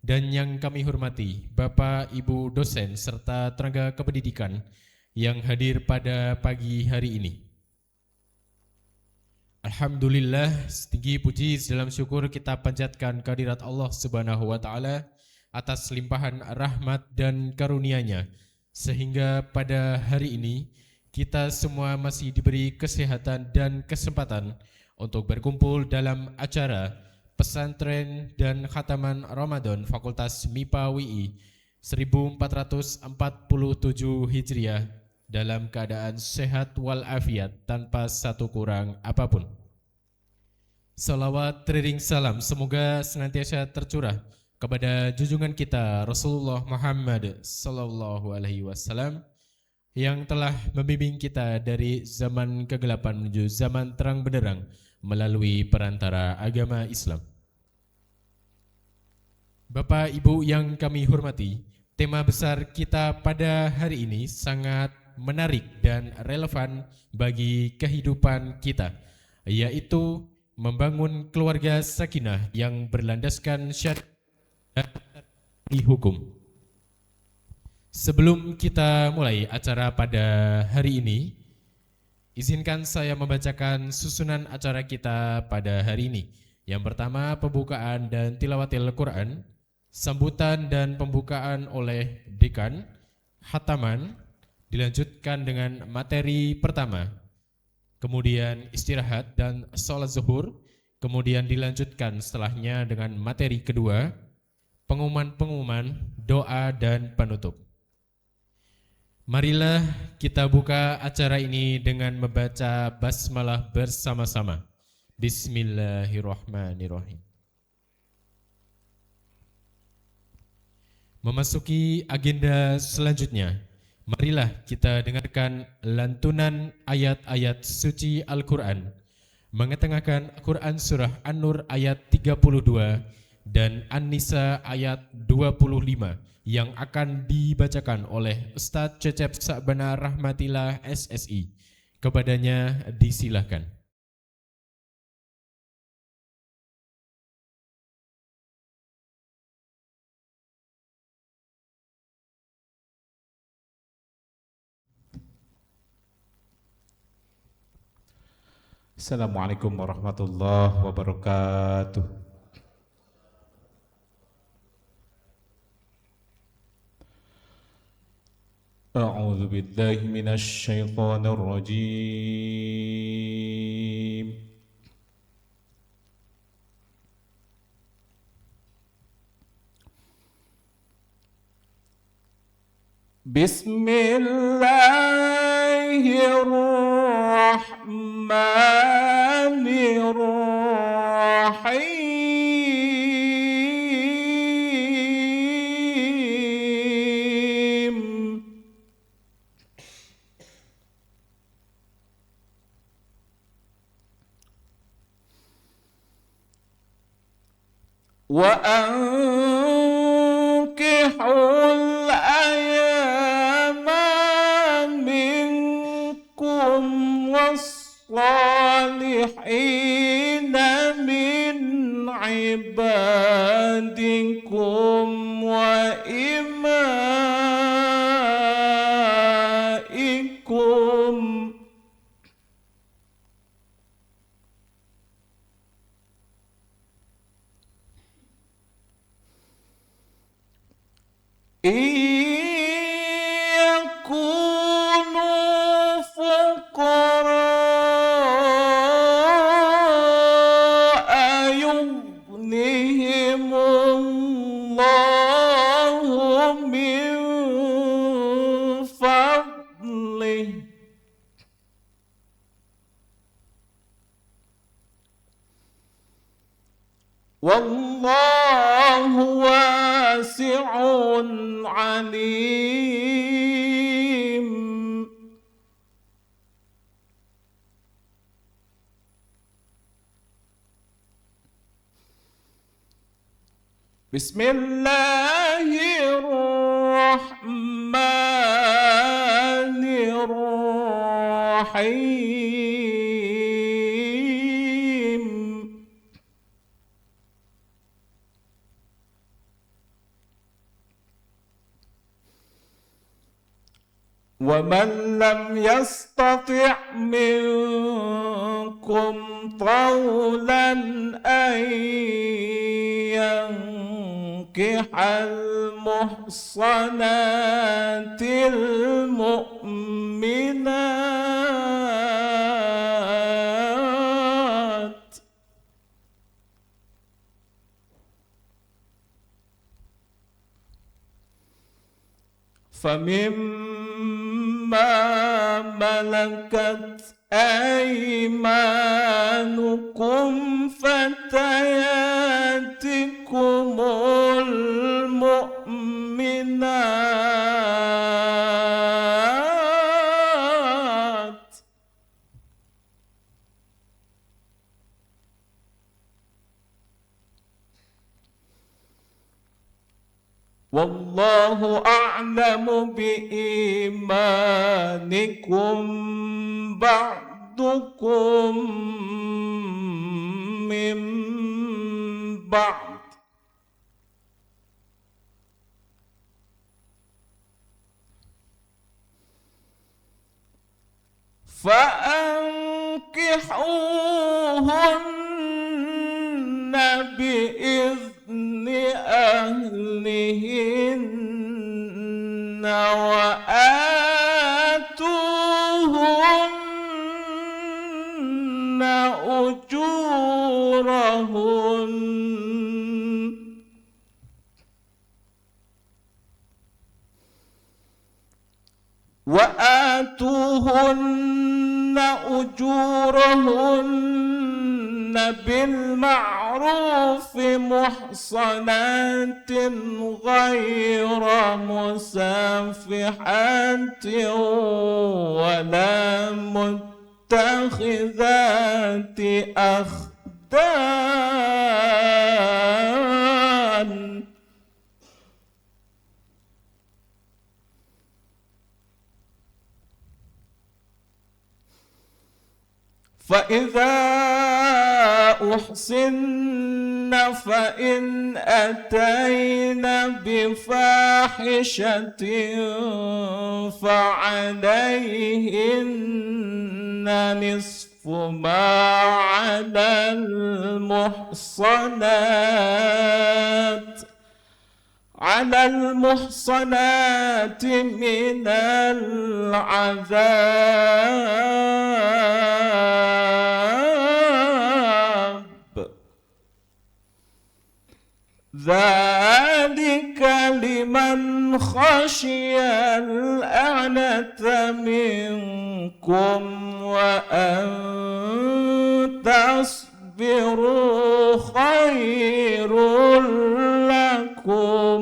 Dan yang kami hormati Bapak Ibu dosen serta tenaga kependidikan yang hadir pada pagi hari ini. Alhamdulillah, setinggi puji dalam syukur kita panjatkan kehadirat Allah Subhanahu wa taala atas limpahan rahmat dan karunia-Nya sehingga pada hari ini kita semua masih diberi kesehatan dan kesempatan untuk berkumpul dalam acara pesantren dan khataman Ramadan Fakultas MIPA WI 1447 Hijriah dalam keadaan sehat walafiat tanpa satu kurang apapun. Salawat teriring salam semoga senantiasa tercurah kepada junjungan kita Rasulullah Muhammad sallallahu alaihi wasallam yang telah membimbing kita dari zaman kegelapan menuju zaman terang benderang melalui perantara agama Islam. Bapak Ibu yang kami hormati, tema besar kita pada hari ini sangat menarik dan relevan bagi kehidupan kita, yaitu membangun keluarga sakinah yang berlandaskan syariat di hukum. Sebelum kita mulai acara pada hari ini, izinkan saya membacakan susunan acara kita pada hari ini. Yang pertama, pembukaan dan tilawatil Quran, sambutan dan pembukaan oleh dekan, khataman, dilanjutkan dengan materi pertama, kemudian istirahat dan sholat zuhur, kemudian dilanjutkan setelahnya dengan materi kedua, pengumuman-pengumuman, doa dan penutup. Marilah kita buka acara ini dengan membaca basmalah bersama-sama. Bismillahirrahmanirrahim. Memasuki agenda selanjutnya, marilah kita dengarkan lantunan ayat-ayat suci Al-Quran, mengetengahkan Quran Surah An-Nur ayat 32 dan An-Nisa ayat 25 yang akan dibacakan oleh Ustadz Cecep Sa'bana Rahmatillah SSI. Kepadanya disilahkan. Assalamualaikum warahmatullahi wabarakatuh. A'udzu billahi minasy syaithanir rajim. Bismillahirrahmanirrahim. وأنكحوا الأيام منكم والصالحين من عبادكم وإمائكم إن يكونوا فقراء يغنهم الله من فضله والله واسع عليم. بسم الله الرحمن الرحيم. ومن لم يستطع منكم طولا أن ينكح المحصنات المؤمنات فمما ملكت أيمانكم فتياتكم المؤمنات والله أعلم بإيمانكم بعضكم من بعض فأنكحوهن بإذن أهلهن وآتوهن أجورهن بالمعروف محصنات غير مسافحات ولا متخذات أخدان فإذا أحصن فإن أتين بفاحشة فعليهن نصف ما على المحصنات من العذاب ذلك لمن خشي الأعنة منكم وأن تصبروا خير لكم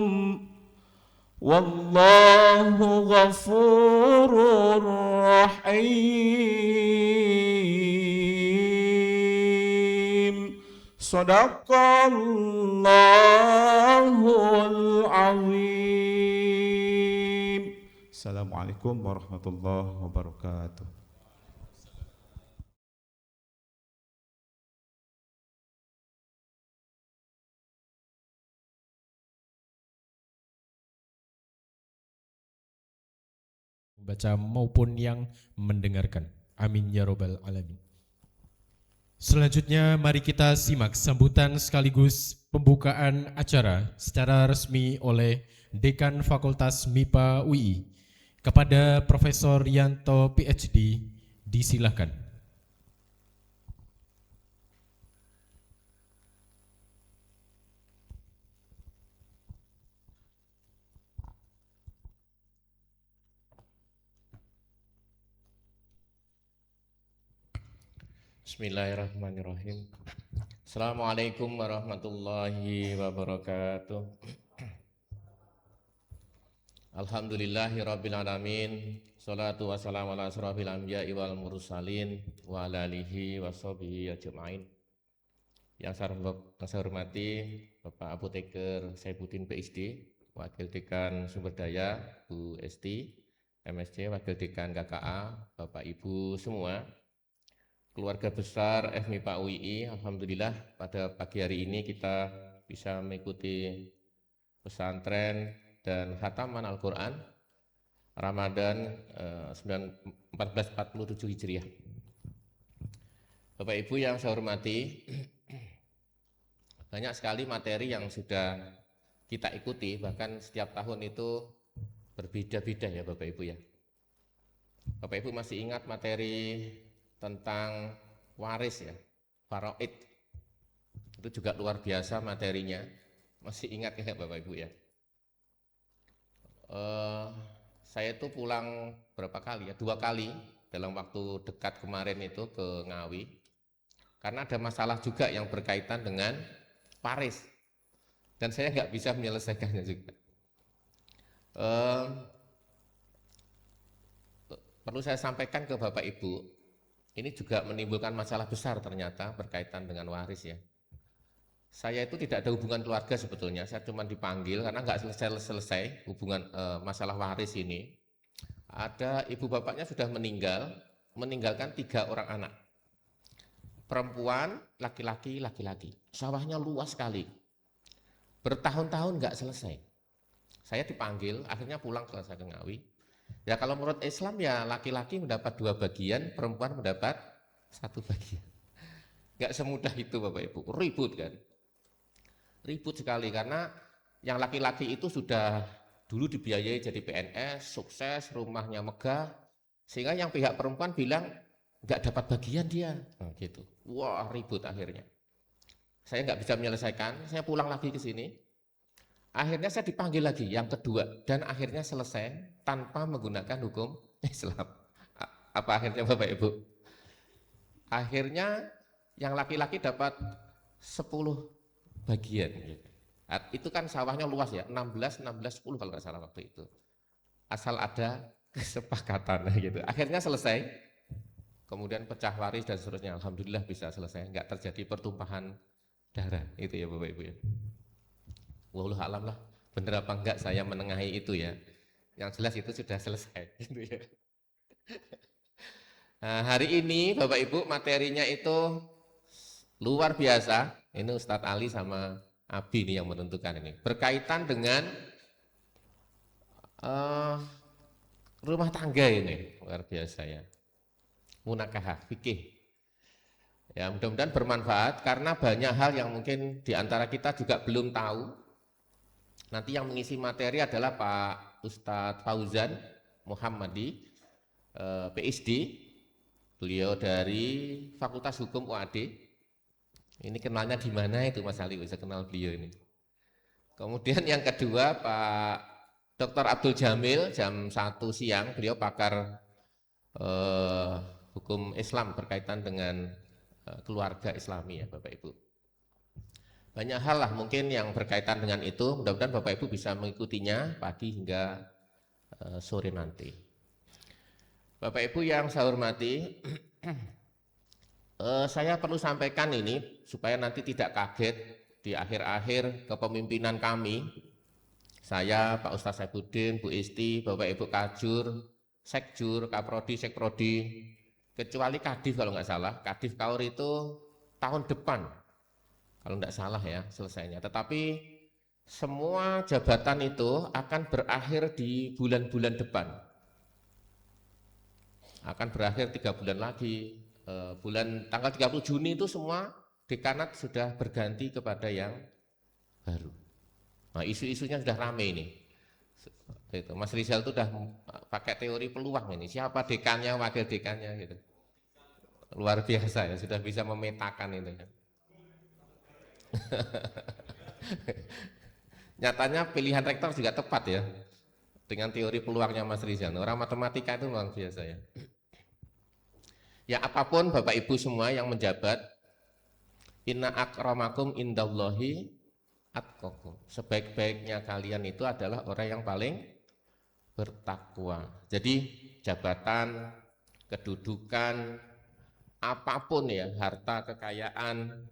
والله غفور رحيم صدق الله العظيم. Assalamualaikum warahmatullahi wabarakatuh. Baca maupun yang mendengarkan. Amin ya robbal alamin. Selanjutnya mari kita simak sambutan sekaligus pembukaan acara secara resmi oleh Dekan Fakultas MIPA UI kepada Profesor Yanto PhD. Disilahkan. Bismillahirrahmanirrahim. Assalamualaikum warahmatullahi wabarakatuh. Alhamdulillahirabbil alamin. Shalatu wassalamu ala asrofil anbiya'i wal mursalin wa ala alihi washabihi ajmain. Yang saya hormati Bapak Apoteker Saifuddin PhD, Wakil Dekan Sumber Daya Bu Esti, MSc Wakil Dekan KKA, Bapak Ibu semua, keluarga besar FMIPA UI, alhamdulillah pada pagi hari ini kita bisa mengikuti pesantren dan khataman Al-Quran Ramadan 1447 Hijriah. Bapak Ibu yang saya hormati, banyak sekali materi yang sudah kita ikuti, bahkan setiap tahun itu berbeda-beda ya Bapak Ibu ya. Bapak Ibu masih ingat materi tentang waris ya, faraid. Itu juga luar biasa materinya. Masih ingat ya Bapak Ibu ya. Saya itu pulang berapa kali ya? 2 kali dalam waktu dekat kemarin itu ke Ngawi. Karena ada masalah juga yang berkaitan dengan waris. Dan saya nggak bisa menyelesaikannya juga. Perlu saya sampaikan ke Bapak Ibu, ini juga menimbulkan masalah besar ternyata berkaitan dengan waris ya. Saya itu tidak ada hubungan keluarga sebetulnya, saya cuma dipanggil karena nggak selesai hubungan masalah waris ini. Ada ibu bapaknya sudah meninggal, meninggalkan 3 orang anak. Perempuan, laki-laki, laki-laki. Sawahnya luas sekali. Bertahun-tahun nggak selesai. Saya dipanggil, akhirnya pulang ke Ngawi. Ya kalau menurut Islam ya laki-laki mendapat 2 bagian, perempuan mendapat 1 bagian. Nggak semudah itu Bapak Ibu, ribut kan. Ribut sekali karena yang laki-laki itu sudah dulu dibiayai jadi PNS, sukses, rumahnya megah, sehingga yang pihak perempuan bilang nggak dapat bagian dia, gitu. Wah ribut akhirnya. Saya nggak bisa menyelesaikan, saya pulang lagi ke sini. Akhirnya saya dipanggil lagi yang kedua dan akhirnya selesai tanpa menggunakan hukum Islam. Apa akhirnya Bapak Ibu? Akhirnya yang laki-laki dapat 10 bagian. Itu kan sawahnya luas ya, 16, 10 kalau nggak salah waktu itu. Asal ada kesepakatan gitu. Akhirnya selesai. Kemudian pecah waris dan seterusnya. Alhamdulillah bisa selesai, nggak terjadi pertumpahan darah. Itu ya Bapak Ibu ya. Wallahu alam lah, bener apa enggak saya menengahi itu ya. Yang jelas itu sudah selesai gitu ya. Nah, hari ini Bapak Ibu materinya itu luar biasa. Ini Ustadz Ali sama Abi nih yang menentukan ini. Berkaitan dengan rumah tangga ini, luar biasa ya. Munakahah, fikih. Ya mudah-mudahan bermanfaat karena banyak hal yang mungkin diantara kita juga belum tahu. Nanti yang mengisi materi adalah Pak Ustadz Fauzan Muhammadi, PhD. Beliau dari Fakultas Hukum UAD. Ini kenalnya di mana itu Mas Ali, bisa kenal beliau ini. Kemudian yang kedua Pak Dr. Abdul Jamil jam 1 siang, beliau pakar hukum Islam berkaitan dengan keluarga Islami ya Bapak Ibu. Banyak hal lah mungkin yang berkaitan dengan itu, mudah-mudahan Bapak Ibu bisa mengikutinya pagi hingga sore nanti. Bapak Ibu yang saya hormati, saya perlu sampaikan ini supaya nanti tidak kaget di akhir-akhir kepemimpinan kami. Saya, Pak Ustadz Saifuddin, Bu Isti, Bapak Ibu Kajur, Sekjur, Kaprodi, Sekprodi, kecuali Kadif kalau nggak salah. Kadif Kaur itu tahun depan, kalau nggak salah ya selesainya. Tetapi semua jabatan itu akan berakhir di bulan-bulan depan. Akan berakhir 3 bulan lagi. Bulan tanggal 30 Juni itu semua dekanat sudah berganti kepada yang baru. Nah isu-isunya sudah rame ini. Itu. Mas Rizal itu sudah pakai teori peluang ini. Siapa dekannya, wakil dekannya gitu. Luar biasa ya, sudah bisa memetakan itu. Nyatanya pilihan rektor juga tepat ya. Dengan teori peluangnya Mas Rizal. Orang matematika itu luar biasa ya. Ya apapun Bapak Ibu semua yang menjabat, inna akramakum indallahi atqakum. Sebaik-baiknya kalian itu adalah orang yang paling bertakwa. Jadi jabatan, kedudukan, apapun ya, harta, kekayaan,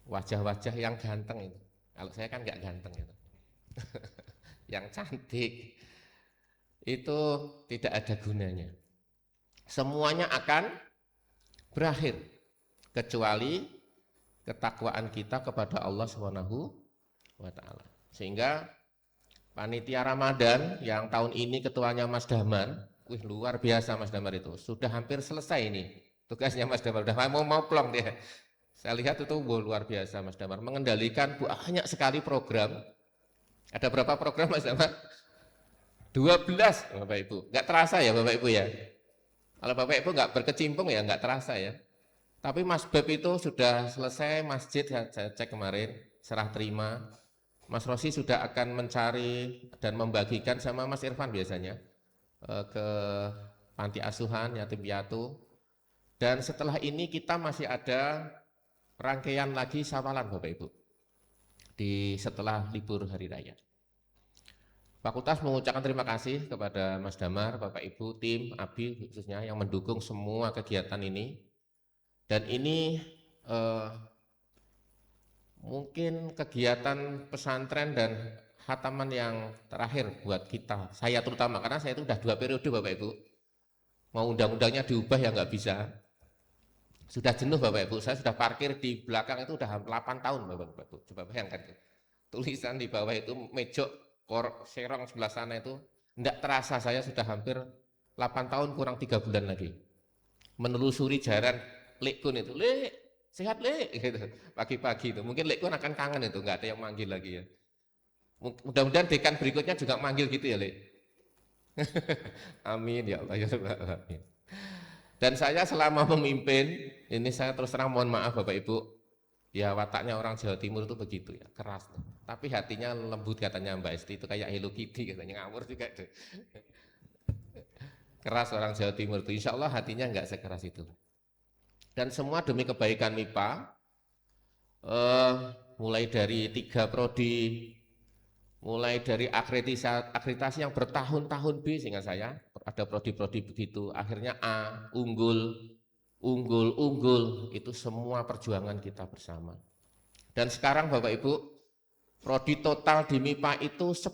wajah-wajah yang ganteng itu. Kalau saya kan nggak ganteng itu. Yang cantik itu tidak ada gunanya. Semuanya akan berakhir kecuali ketakwaan kita kepada Allah Subhanahu wa taala. Sehingga panitia Ramadan yang tahun ini ketuanya Mas Damar. Wih, luar biasa Mas Damar itu. Sudah hampir selesai ini tugasnya Mas Damar. Udah mau plong dia. Saya lihat itu luar biasa Mas Damar. Mengendalikan banyak sekali program. Ada berapa program Mas Damar? 12 Bapak Ibu. Nggak terasa ya Bapak Ibu ya. Kalau Bapak Ibu nggak berkecimpung ya nggak terasa ya. Tapi Mas Beb itu sudah selesai masjid, saya cek kemarin, serah terima. Mas Rosi sudah akan mencari dan membagikan sama Mas Irfan biasanya ke panti asuhan yatim piatu. Dan setelah ini kita masih ada rangkaian lagi sawalan Bapak Ibu setelah libur hari raya. Fakultas mengucapkan terima kasih kepada Mas Damar, Bapak Ibu, tim, Abi khususnya yang mendukung semua kegiatan ini. Dan ini mungkin kegiatan pesantren dan khataman yang terakhir buat kita, saya terutama, karena saya itu udah 2 periode Bapak Ibu. Mau undang-undangnya diubah ya nggak bisa. Sudah jenuh Bapak Ibu, saya sudah parkir di belakang itu udah 8 tahun Bapak Ibu. Coba bayangkan, tulisan di bawah itu mejok, serong sebelah sana itu, enggak terasa saya sudah hampir 8 tahun kurang 3 bulan lagi. Menelusuri jalan Lekun itu, Lek, sehat Lek, gitu. Pagi-pagi itu, mungkin Lekun akan kangen itu, nggak ada yang manggil lagi ya. Mudah-mudahan dekan berikutnya juga manggil gitu ya Lek. Amin ya Allah ya Allah. Amin. Dan saya selama memimpin, ini saya terus terang mohon maaf Bapak Ibu, ya wataknya orang Jawa Timur itu begitu ya, keras. Tapi hatinya lembut katanya Mbak Esti, itu kayak Hello Kitty katanya, ngawur juga itu. Keras orang Jawa Timur itu, insya Allah hatinya nggak sekeras itu. Dan semua demi kebaikan MIPA, mulai dari 3 prodi, mulai dari akreditasi yang bertahun-tahun B, sehingga saya ada prodi-prodi begitu, akhirnya A, unggul, itu semua perjuangan kita bersama. Dan sekarang Bapak Ibu, prodi total di MIPA itu 10,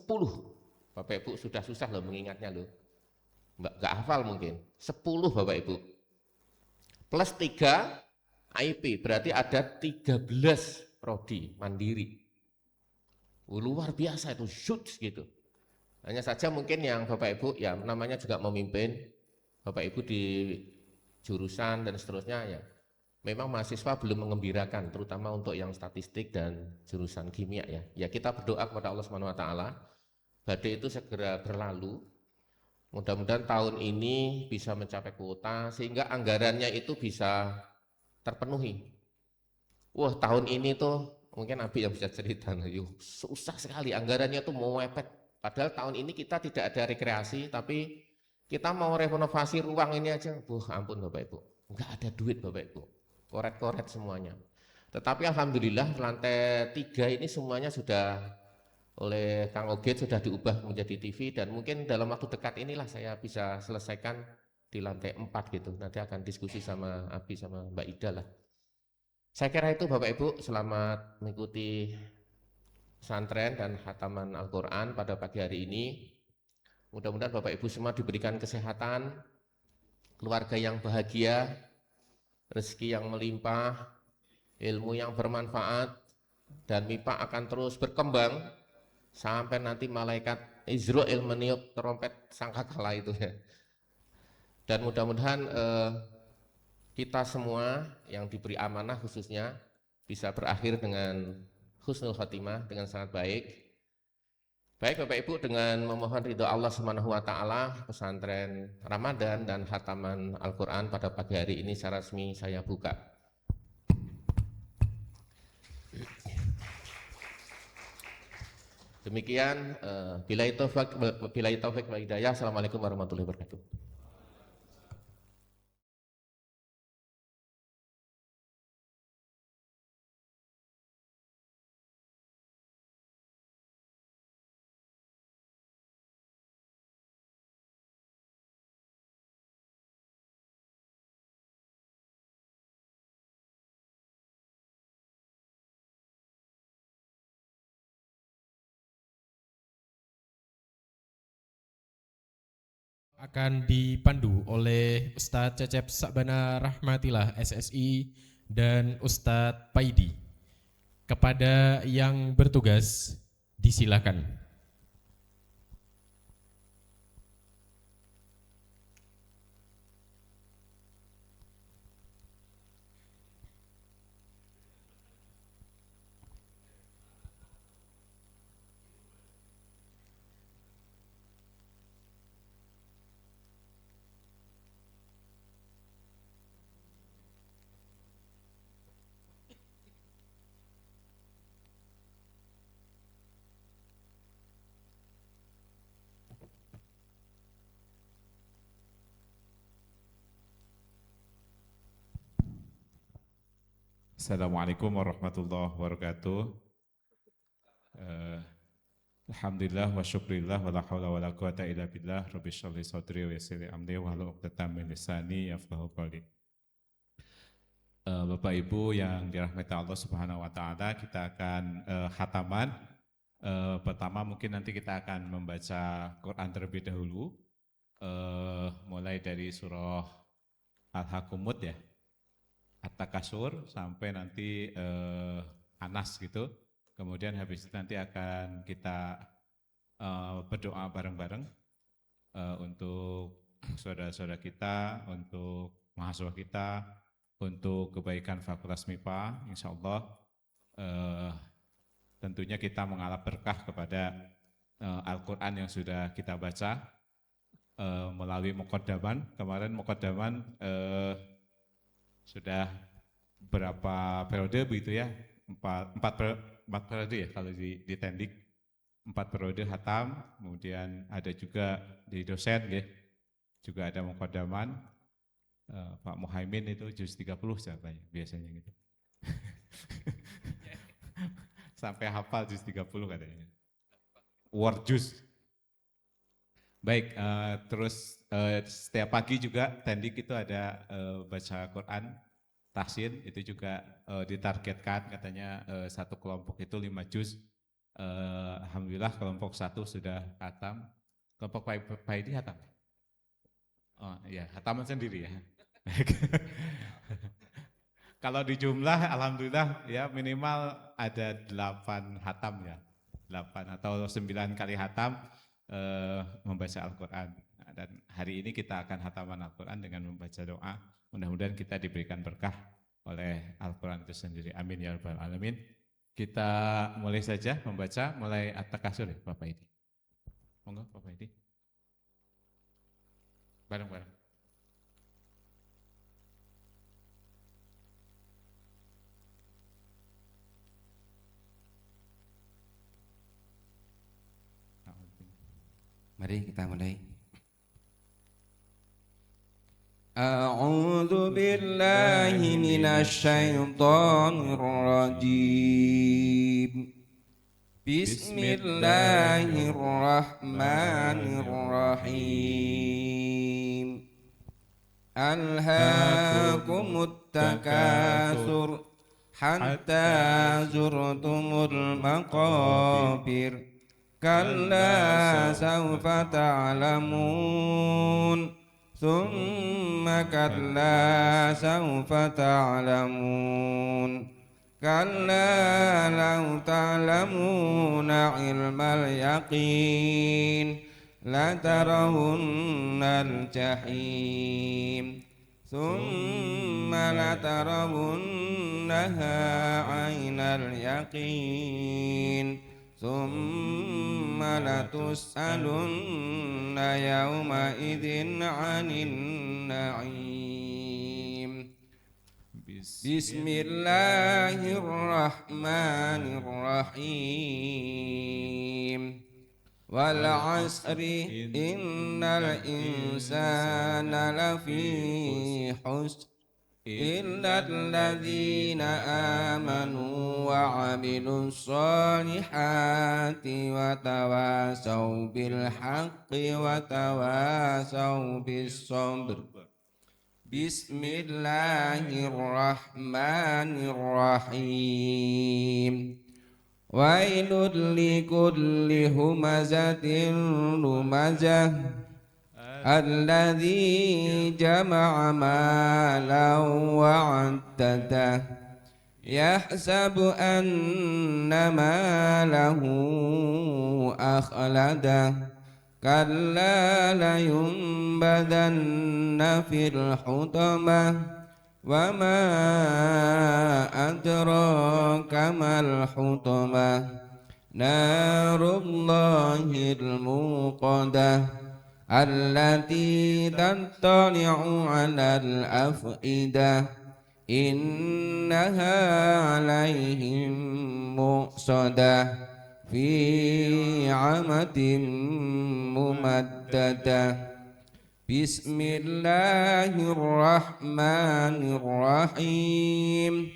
Bapak Ibu sudah susah loh mengingatnya loh, nggak hafal mungkin, 10 Bapak Ibu. Plus 3 IP, berarti ada 13 prodi mandiri. Luar biasa itu, shoot gitu. Hanya saja mungkin yang Bapak Ibu ya namanya juga memimpin, Bapak Ibu di jurusan dan seterusnya ya. Memang mahasiswa belum mengembirakan, terutama untuk yang statistik dan jurusan kimia ya. Ya kita berdoa kepada Allah SWT, badai itu segera berlalu. Mudah-mudahan tahun ini bisa mencapai kuota sehingga anggarannya itu bisa terpenuhi. Wah, tahun ini tuh mungkin Abi yang bisa cerita, susah sekali anggarannya tuh mau mepet. Padahal tahun ini kita tidak ada rekreasi, tapi kita mau renovasi ruang ini aja. Ampun Bapak Ibu, nggak ada duit Bapak Ibu, koret-koret semuanya. Tetapi alhamdulillah lantai 3 ini semuanya sudah oleh Kang Oget sudah diubah menjadi TV, dan mungkin dalam waktu dekat inilah saya bisa selesaikan di lantai 4 gitu. Nanti akan diskusi sama Abi sama Mbak Ida lah. Saya kira itu Bapak Ibu, selamat mengikuti pesantren dan khataman Al-Quran pada pagi hari ini. Mudah-mudahan Bapak Ibu semua diberikan kesehatan, keluarga yang bahagia, rezeki yang melimpah, ilmu yang bermanfaat, dan MIPA akan terus berkembang sampai nanti malaikat Israel meniup trompet sangkakala itu ya. Dan mudah-mudahan kita semua yang diberi amanah khususnya bisa berakhir dengan husnul khotimah, dengan sangat baik. Baik Bapak Ibu, dengan memohon ridho Allah SWT, pesantren Ramadan dan khataman Al-Quran pada pagi hari ini secara resmi saya buka. Demikian, billahi taufik wal hidayah. Assalamualaikum warahmatullahi wabarakatuh. Akan dipandu oleh Ustadz Cecep Sakbana Rahmatillah SSI dan Ustadz Paidi. Kepada yang bertugas disilakan. Assalamualaikum warahmatullahi wabarakatuh. Alhamdulillah wa syukrillah wa la hawla wa la quwata illa billah. Rabbi shrah li sadri wa yassir li amri wahlul 'uqdatam min lisani yafqahu qawli. Bapak Ibu yang dirahmati Allah Subhanahu wa taala, kita akan khataman. Pertama mungkin nanti kita akan membaca Quran terlebih dahulu. Mulai dari surah Al-Hakumut ya, At-Takasur sampai nanti Anas gitu. Kemudian habis itu nanti akan kita berdoa bareng-bareng untuk saudara-saudara kita, untuk mahasiswa kita, untuk kebaikan Fakultas MIPA. Insya Allah tentunya kita mengalap berkah kepada Al-Quran yang sudah kita baca melalui Muqaddaman. Kemarin Muqaddaman sudah berapa periode begitu ya, empat periode ya kalau di Tendik, 4 periode hatam. Kemudian ada juga di dosen ya, juga ada Muqaddaman. Pak Muhaimin itu juz 30 biasanya gitu. Sampai hafal juz 30 katanya. Word juz. Baik, terus setiap pagi juga Tendik itu ada baca Quran tahsin, itu juga ditargetkan katanya satu kelompok itu 5 juz. Alhamdulillah kelompok 1 sudah hatam. Kelompok Pak Edi hatam? Oh iya, hataman sendiri ya. Kalau di jumlah alhamdulillah ya minimal ada 8 hatam ya. 8 atau 9 kali hatam membaca Al-Quran. Dan hari ini kita akan hataman Al-Quran dengan membaca doa. Mudah-mudahan kita diberikan berkah oleh Al-Quran itu sendiri. Amin ya rabbal alamin. Kita mulai saja membaca, mulai At-Takasur ya Bapak Edi. Monggo Bapak Edi. Bareng-bareng. Mari kita mulai. A'udzu billahi minasy syaithanir rajim. Bismillahirrahmanirrahim. Alhaakumut takatsur hatta zurtumul maqabir. Kalla sawfa ta'lamun, thumma kalla sawfa ta'lamun, kalla law ta'lamuna ilmal yaqin, latarawunnal jahim, thumma latarawunnaha aynal yaqin, thumma latus'alunna yawma idzin 'anil na'im. Bismillahirrahmanirrahim. Wal 'asri innal insana lafi khusr illa alladzina amanu wa 'amilus solihati wa tawasaw bil haqqi wa tawasaw bis sabr. Bismillahirrahmanirrahim. Wailul likulli humazatin lumazah alladzi jama'a malan wa 'addadah yahsabu anna malahu akhladah kalla layunbadanna fil hutamah wa ma adraka mal hutamah narullahil muqadah allati tattali'u 'alal af'idah innaha 'alaihim muqsadah fi 'amatin mumaddadah. Bismillahirrahmanirrahim.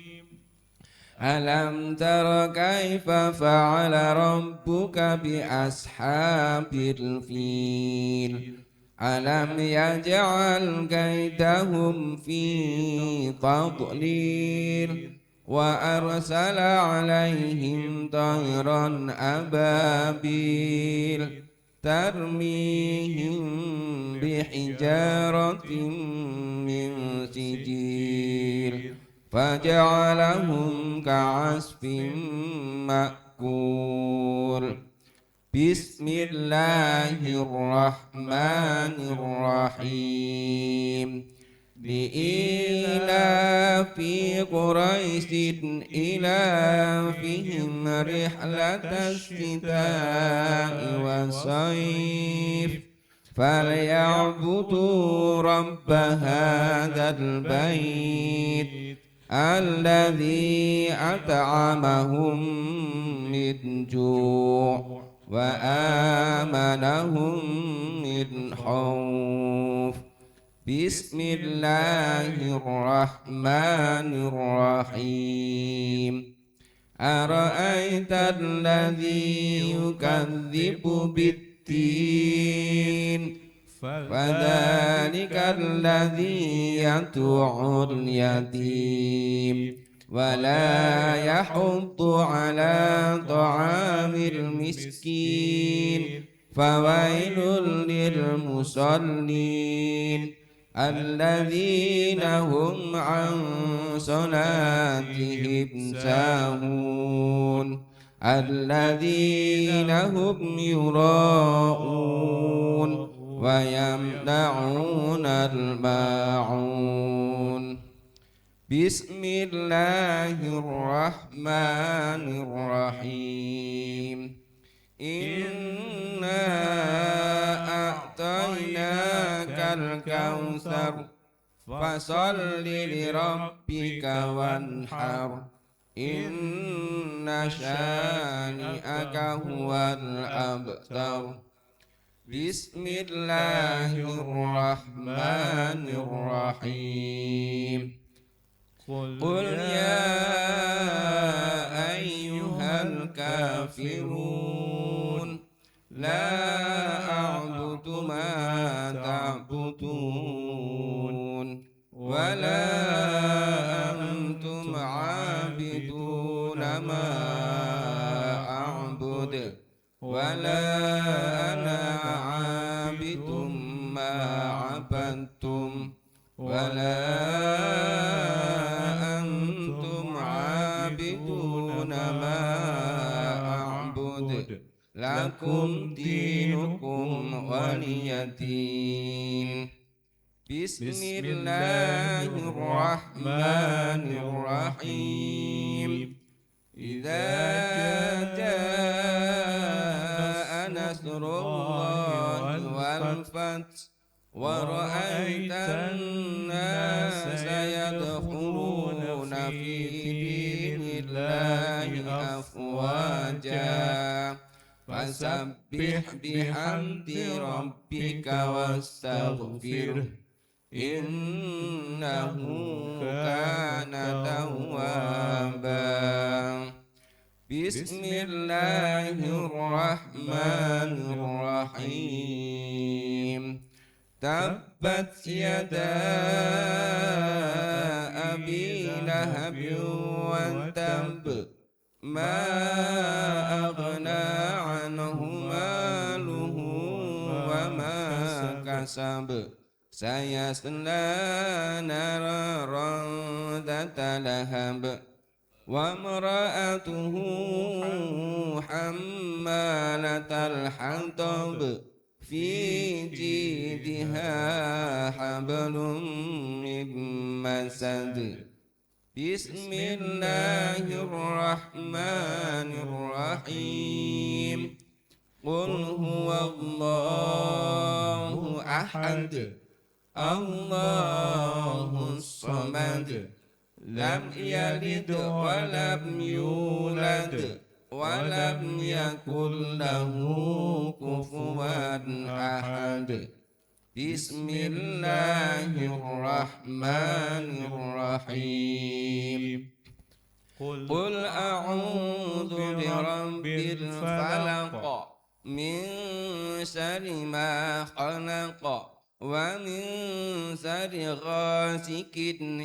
ألم تر كيف فعل ربك بأصحاب الفيل ألم يجعل كيدهم في تضليل وأرسل عليهم طيرا أبابيل ترميهم بحجارة من سجيل فجعلهم كعصف مأكول بسم الله الرحمن الرحيم لإيلاف قريش إيلافهم رحلة الشتاء والصيف فليعبدوا رب هذا البيت الذي أطعمهم من جوع وآمنهم من خوف بسم الله الرحمن الرحيم أرأيت الذي يكذب بالدين فذلك الذي يدعو اليتيم ولا يحض على طعام المسكين فويل للمصلين الذين هم عن صلاتهم ساهون الذين هم يراءون ويمنعون الماعون بسم الله الرحمن الرحيم إنا أعطيناك الكوثر فصل لربك وانحر إن شانئك هو الأبتر بسم الله الرحمن الرحيم قل يا أيها الكافرون لا أعبد ما تعبدون ولا أنتم عابدون ما أعبد ولا أنا عابد ما عبدتم ولا أنتم عابدون ما أعبد لكم دينكم ولي دين بسم الله الرحمن الرحيم إذا جاء نصر الله والفتح ورأيت الناس يدخلون في دين الله أفواجا فسبح بحمد ربك واستغفره إنه كان توابا بسم الله الرحمن الرحيم تبت يدا أبي لهب وتب ما أغنى عنه ماله وما كسب سيصلى نارا ذات لهب وامرأته حمالة الحطب في جيدها حبل من مسد بسم الله الرحمن الرحيم قل هو الله أحد الله الصمد لم يلد ولم يولد ولم يكن له كفوا أحد بسم الله الرحمن الرحيم قل أعوذ برب الفلق من شر ما خلق ومن شر غاسق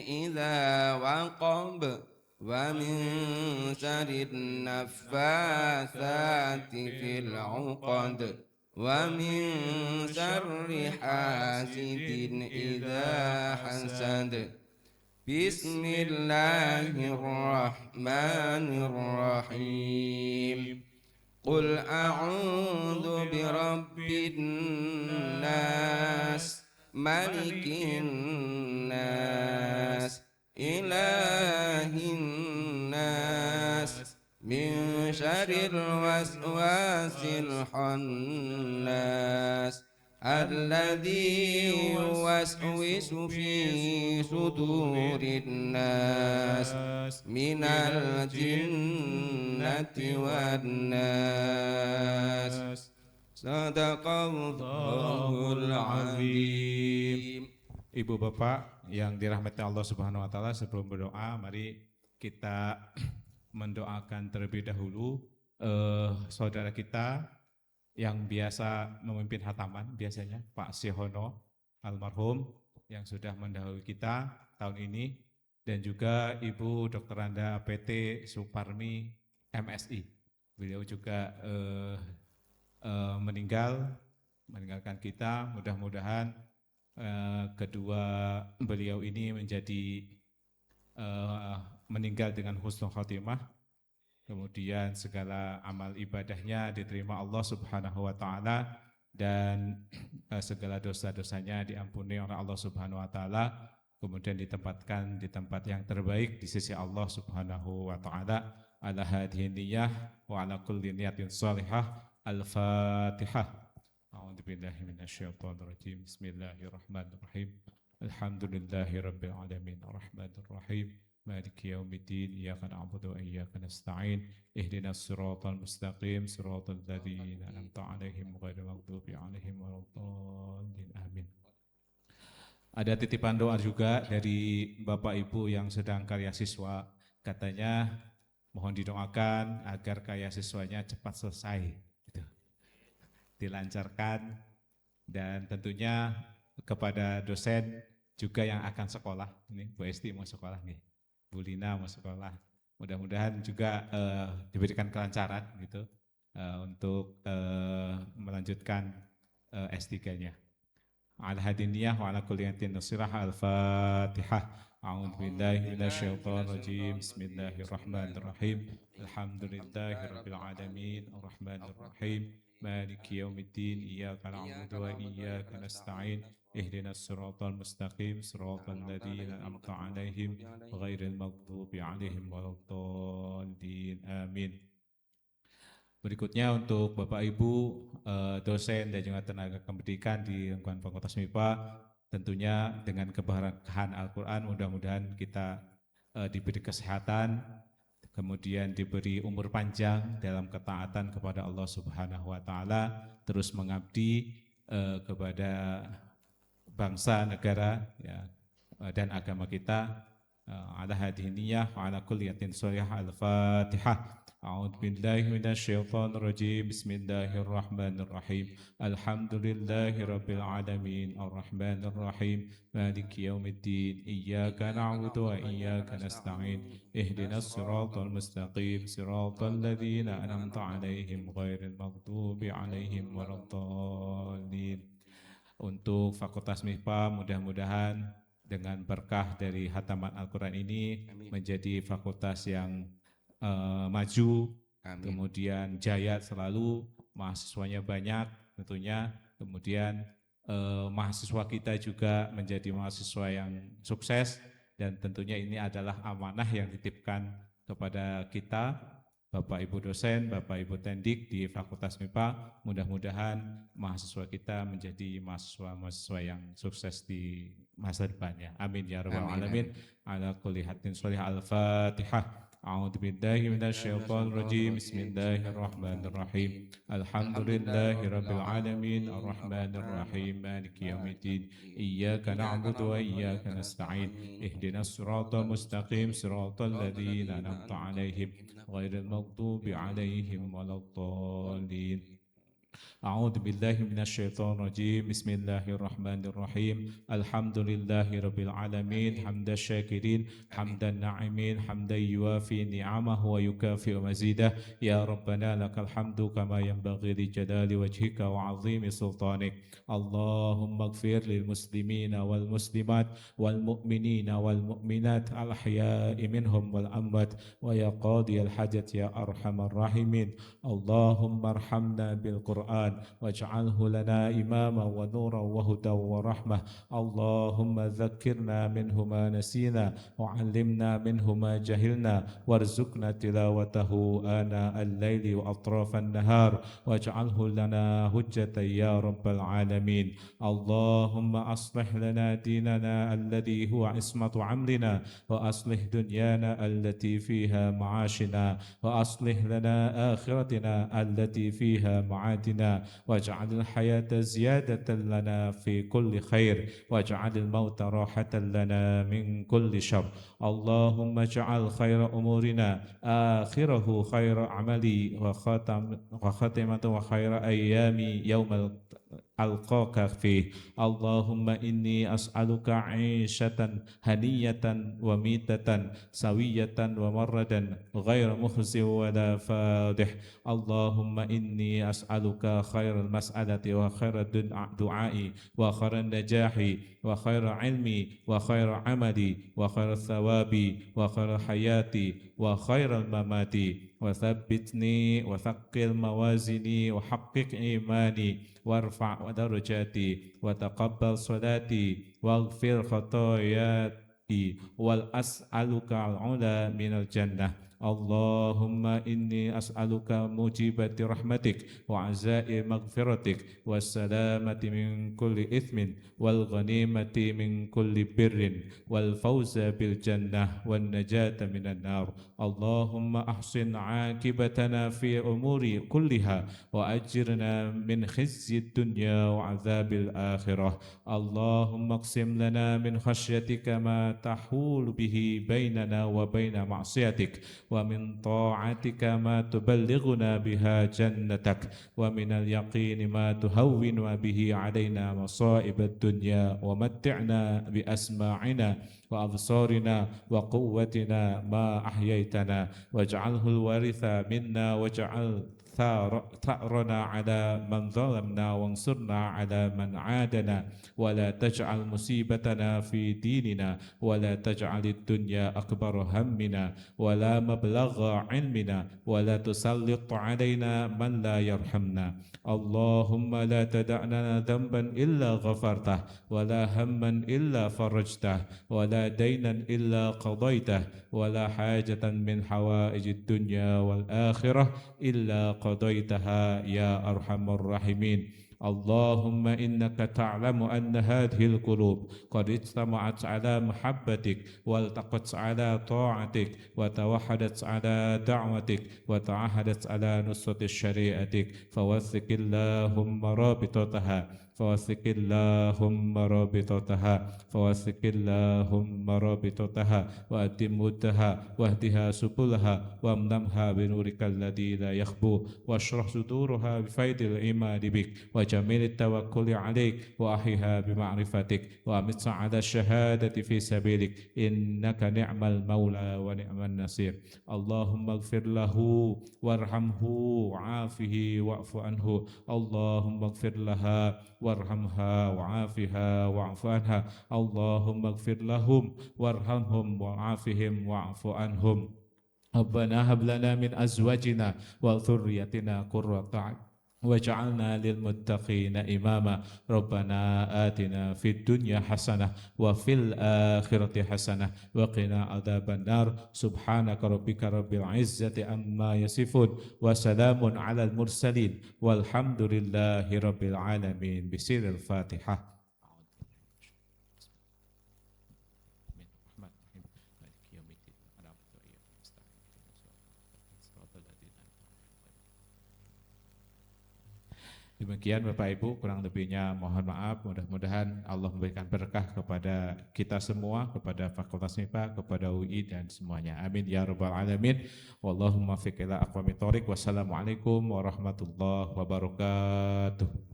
إذا وقب ومن شر النفاثات في العقد ومن شر حاسد إذا حسد بسم الله الرحمن الرحيم قل أعوذ برب الناس ملك الناس إله الناس من شر الوسواس الخناس الذي يوسوس في صدور الناس من الجنة والناس صدق Allahul Azim. Ibu bapak yang dirahmati Allah Subhanahu wa taala, sebelum berdoa mari kita mendoakan terlebih dahulu saudara kita yang biasa memimpin hataman biasanya, Pak Sihono almarhum yang sudah mendahului kita tahun ini, dan juga Ibu Dr. Anda PT Suparmi MSI. Beliau juga meninggalkan kita. Mudah-mudahan kedua beliau ini menjadi meninggal dengan husnul khotimah. Kemudian segala amal ibadahnya diterima Allah Subhanahu wa taala, dan segala dosa-dosanya diampuni oleh Allah Subhanahu wa taala, kemudian ditempatkan di tempat yang terbaik di sisi Allah Subhanahu wa taala. Ala hadhihi niyyah wa ala kulli niyatin shalihah. Al-Fatihah. A'udzubillahi minasyaitonir rajim. Bismillahirrahmanirrahim. Alhamdulillahirabbil alamin arrahmanir rahim. مالك يوم الدين إياك نعبد وإياك نستعين اهدنا الصراط المستقيم صراط الذين أنعمت عليهم غير المغضوب عليهم ولا الضالين آمين. Ada titipan doa juga dari Bapak Ibu yang sedang karya siswa, katanya mohon didoakan agar karya siswanya cepat selesai, gitu. Dilancarkan, dan tentunya kepada dosen juga yang akan sekolah. Ini Bu Esti mau sekolah nih, Bu Lina mau sekolah, mudah-mudahan juga diberikan kelancaran gitu untuk melanjutkan S3-nya. Al-Hadiniyah wa ala kulli yatin nasirah. Al-Fatihah. A'udzu billahi minasyaitonir rajim. Bismillahirrahmanirrahim. Alhamdulillahirabbil alamin arrahmanir rahim. Maliki yaumiddin iyyaka na'budu wa iyyaka nasta'in. اهدنا الصراط المستقيم صراط الذين أنعمت عليهم غير المغضوب عليهم ولا الضالين آمين. Berikutnya untuk Bapak Ibu dosen dan juga tenaga pendidikan di lingkungan Fakultas MIPA, tentunya dengan keberkahan Al-Quran mudah-mudahan kita diberi kesehatan, kemudian diberi umur panjang dalam ketaatan kepada Allah Subhanahu wa taala, terus mengabdi kepada bangsa, negara, ya, dan agama kita. Ala hadhihi niyyah wa ala kulli yatin shalihah. Al-Fatihah. A'udzu billahi minasyaitonir rajim. Bismillahirrahmanirrahim. Alhamdulillahirabbil alamin arrahmanir rahim. Maliki yaumiddin. Iyyaka na'budu wa iyyaka nasta'in. Ihdinas siratal mustaqim. Siratal ladzina an'amta 'alaihim ghairil maghdubi 'alaihim waladdallin. Untuk Fakultas MIPA, mudah-mudahan dengan berkah dari hataman Al-Quran ini menjadi fakultas yang maju, amin. Kemudian jaya selalu, mahasiswanya banyak tentunya, kemudian mahasiswa kita juga menjadi mahasiswa yang sukses, dan tentunya ini adalah amanah yang dititipkan kepada kita, Bapak Ibu dosen, Bapak Ibu tendik di Fakultas MIPA. Mudah-mudahan mahasiswa kita menjadi mahasiswa yang sukses di masa depannya. Amin ya rabbal alamin. Ala kulli hatin sholih. Al-Fatihah. أعوذ بالله من الشيطان الرجيم بسم الله الرحمن الرحيم الحمد لله رب العالمين الرحمن الرحيم مالك يوم الدين إياك نعبد وإياك نستعين اهدنا الصراط المستقيم صراط الذين أنعمت عليهم غير المغضوب عليهم ولا الضالين أعوذ بالله من الشيطان الرجيم بسم الله الرحمن الرحيم الحمد لله رب العالمين حمد الشاكرين حمد الناعمين حمدا يوافي نعمه ويكافئ مزيده يا ربنا لك الحمد كما ينبغي لجلال وجهك وعظيم سلطانك اللهم اغفر للمسلمين والمسلمات والمؤمنين والمؤمنات الأحياء منهم والأموات ويا قاضي الحاجة يا أرحم الراحمين اللهم ارحمنا بالقرآن واجعله لنا إماما ونورا وهدى ورحمة اللهم ذكرنا منه ما نسينا وعلمنا منه ما جهلنا وارزقنا تلاوته آناء الليل وأطراف النهار واجعله لنا هجة يا رب العالمين اللهم أصلح لنا ديننا الذي هو عصمة عمرنا وأصلح دنيانا التي فيها معاشنا وأصلح لنا آخرتنا التي فيها معادنا واجعل الحياة زيادة لنا في كل خير واجعل الموت راحة لنا من كل شر اللهم اجعل خير أمورنا آخره خير عملي وخاتمة وخير أيامي يوم ألقاك فيه اللهم إني أسألك عيشة هنية وميتة سوية ومردا غير مخزي ولا فادح اللهم إني أسألك خير المسألة وخير الدعاء وخير النجاح وخير علمي وخير عملي وخير الثواب وخير حياتي وخير الممات وثبتني وثقل موازني وحقق إيماني وارفع درجاتي وتقبل صلاتي واغفر خطاياي وأسألك العلا من الجنة اللهم إني أسألك موجبات رحمتك وعزائم مغفرتك والسلامة من كل إثم والغنيمة من كل بر والفوز بالجنة والنجاة من النار اللهم أحسن عاقبتنا في أمور كلها وأجرنا من خزي الدنيا وعذاب الآخرة اللهم اقسم لنا من خشيتك ما تحول به بيننا وبين معصيتك ومن طاعتك ما تبلغنا بها جنتك ومن اليقين ما تهون به علينا مصائب الدنيا ومتعنا بأسماعنا وأبصارنا وقوتنا ما أحييتنا واجعله الوارث منا واجعل ثأرنا على من ظلمنا وانصرنا على من عادنا ولا تجعل مصيبتنا في ديننا ولا تجعل الدنيا أكبر همنا ولا مبلغ علمنا ولا تسلط علينا من لا يرحمنا اللهم لا تدع لنا ذنبا إلا غفرته ولا هما إلا فرجته ولا دينا إلا قضيته ولا حاجة من حوائج الدنيا والآخرة إلا قضيتها يا أرحم الراحمين اللهم إنك تعلم أن هذه القلوب قد اجتمعت على محبتك والتقت على طاعتك وتوحدت على دعوتك وتعهدت على نصرة شريعتك فوثق اللهم رابطتها فوثق اللهم رابطتها فوثق اللهم رابطتها وأتم مدها واهدها سبلها وامنمها بنورك الذي لا يخبو واشرح صدورها بفيض الإيمان بك وجميل التوكل عليك وأحيها بمعرفتك وأمت على الشهادة في سبيلك إنك نعم المولى ونعم النصير اللهم اغفر له وارحمه وعافه واعف عنه اللهم اغفر لها وارحمها وعافها واعف عنها اللهم اغفر لهم وارحمهم وعافهم واعف عنهم ربنا هب لنا من أزواجنا وذريتنا قرة أعين واجعلنا للمتقين إماما ربنا آتنا في الدنيا حسنة وفي الآخرة حسنة وقنا عذاب النار سبحانك ربك رب العزة عما يصفون وسلام على المرسلين والحمد لله رب العالمين بسر الفاتحة Demikian Bapak Ibu, kurang lebihnya mohon maaf. Mudah-mudahan Allah memberikan berkah kepada kita semua, kepada Fakultas MIPA, kepada UI dan semuanya. Amin ya rabbal alamin. Wallahumma fiq ila aqwamit thoriq. Wassalamualaikum warahmatullahi wabarakatuh.